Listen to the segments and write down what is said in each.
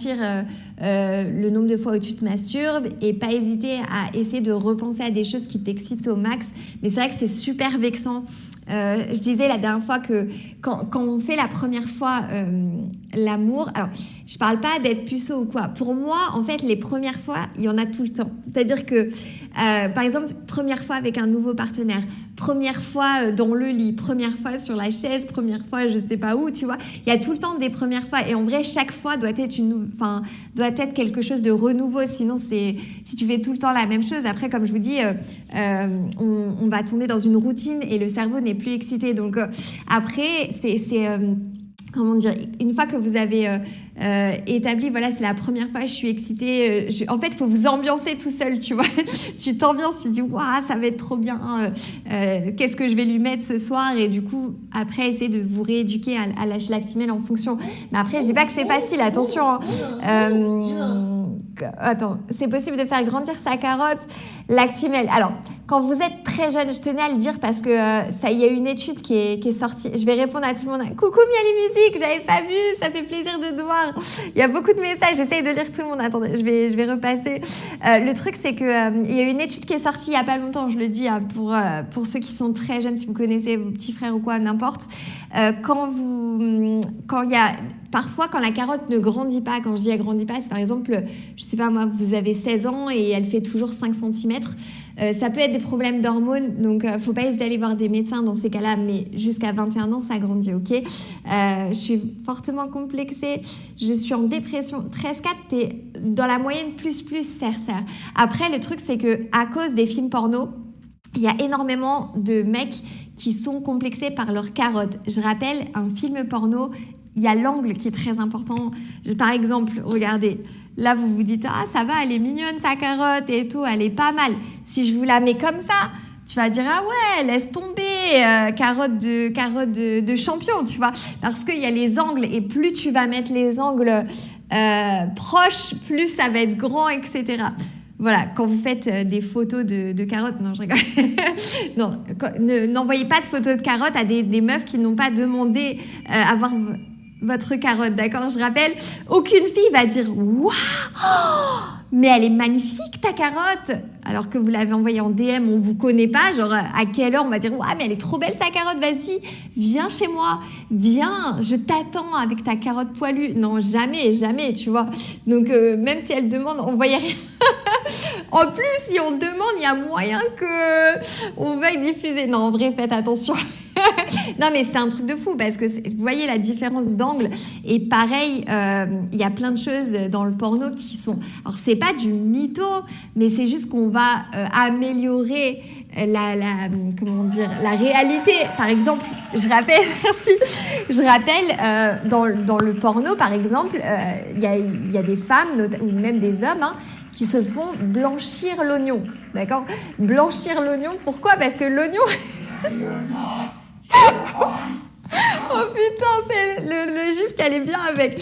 ralentir le nombre de fois où tu te masturbes et pas hésiter à essayer de repenser à des choses qui t'excitent au max. Mais c'est vrai que c'est super vexant. Je disais la dernière fois que quand on fait la première fois l'amour, alors je parle pas d'être puceau ou quoi. Pour moi, en fait, les premières fois, il y en a tout le temps. C'est-à-dire que, par exemple, première fois avec un nouveau partenaire, première fois dans le lit, première fois sur la chaise, première fois je sais pas où, tu vois. Il y a tout le temps des premières fois. Et en vrai, chaque fois doit être quelque chose de renouveau. Sinon, si tu fais tout le temps la même chose, après, comme je vous dis, on va tomber dans une routine et le cerveau n'est plus excité. Donc, après, comment dire, une fois que vous avez établi, voilà, c'est la première fois, je suis excitée. En fait, il faut vous ambiancer tout seul, tu vois. Tu t'ambiances, tu dis, waouh, ça va être trop bien. Qu'est-ce que je vais lui mettre ce soir? Et du coup, après, essayez de vous rééduquer à lâcher l'actimel en fonction. Mais après, je dis pas que c'est facile, attention. Attends, c'est possible de faire grandir sa carotte, l'actimel. Alors, quand vous êtes très jeune, je tenais à le dire parce que il y a une étude qui est sortie. Je vais répondre à tout le monde. Coucou Miali Musique, j'avais pas vu, ça fait plaisir de te voir. Il y a beaucoup de messages, j'essaye de lire tout le monde. Attendez, je vais repasser. Le truc, c'est que il y a une étude qui est sortie il y a pas longtemps, je le dis pour ceux qui sont très jeunes, si vous connaissez vos petits frères ou quoi, n'importe. Parfois, quand la carotte ne grandit pas, quand je dis elle grandit pas, c'est par exemple, je sais pas moi, vous avez 16 ans et elle fait toujours 5 cm. Ça peut être des problèmes d'hormones, donc faut pas hésiter d'aller voir des médecins dans ces cas-là, mais jusqu'à 21 ans, ça grandit, ok. Je suis fortement complexée, je suis en dépression. 13-4, t'es dans la moyenne plus, certes. Après, le truc, c'est que à cause des films porno, il y a énormément de mecs qui sont complexés par leur carotte. Je rappelle, un film porno, il y a l'angle qui est très important. Par exemple, regardez, là vous vous dites « Ah, ça va, elle est mignonne sa carotte et tout, elle est pas mal. » Si je vous la mets comme ça, tu vas dire « Ah ouais, laisse tomber, carotte de champion, tu vois. » Parce qu'il y a les angles et plus tu vas mettre les angles proches, plus ça va être grand, etc. Voilà, quand vous faites des photos de carottes, non, je rigole. Non, n'envoyez pas de photos de carottes à des meufs qui n'ont pas demandé à voir votre carotte, d'accord? Je rappelle, aucune fille va dire « Waouh, mais elle est magnifique ta carotte !» alors que vous l'avez envoyée en DM, on vous connaît pas, genre à quelle heure on va dire « Waouh, mais elle est trop belle sa carotte, vas-y, viens chez moi, viens, je t'attends avec ta carotte poilue. » Non, jamais, tu vois. Donc, même si elle demande, envoyez rien. En plus, si on demande, il y a moyen qu'on veuille diffuser. Non, en vrai, faites attention. Non, mais c'est un truc de fou parce que vous voyez la différence d'angle. Et pareil, il y a plein de choses dans le porno qui sont... Alors, c'est pas du mytho, mais c'est juste qu'on va améliorer la réalité. Par exemple, je rappelle, dans le porno, par exemple, il y a des femmes, ou même des hommes, qui se font blanchir l'oignon, d'accord? Blanchir l'oignon, pourquoi? Parce que l'oignon... Oh putain, c'est le gif qui allait bien avec.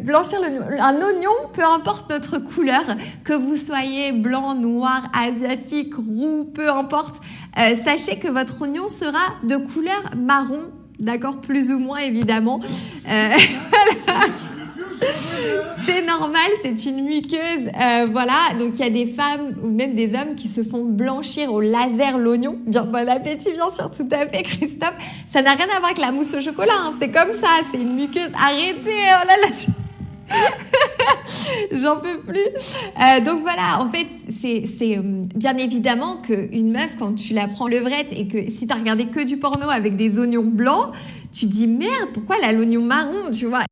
Blanchir l'oignon. Un oignon, peu importe notre couleur, que vous soyez blanc, noir, asiatique, roux, peu importe, sachez que votre oignon sera de couleur marron, d'accord, plus ou moins évidemment. C'est normal, c'est une muqueuse, voilà. Donc il y a des femmes ou même des hommes qui se font blanchir au laser l'oignon. Bien, bon appétit, bien sûr, tout à fait, Christophe. Ça n'a rien à voir avec la mousse au chocolat, hein. C'est comme ça, c'est une muqueuse. Arrêtez, oh là là. J'en peux plus. Donc voilà, en fait, c'est bien évidemment qu'une meuf, quand tu la prends levrette et que si t'as regardé que du porno avec des oignons blancs, tu dis merde, pourquoi elle a l'oignon marron, tu vois.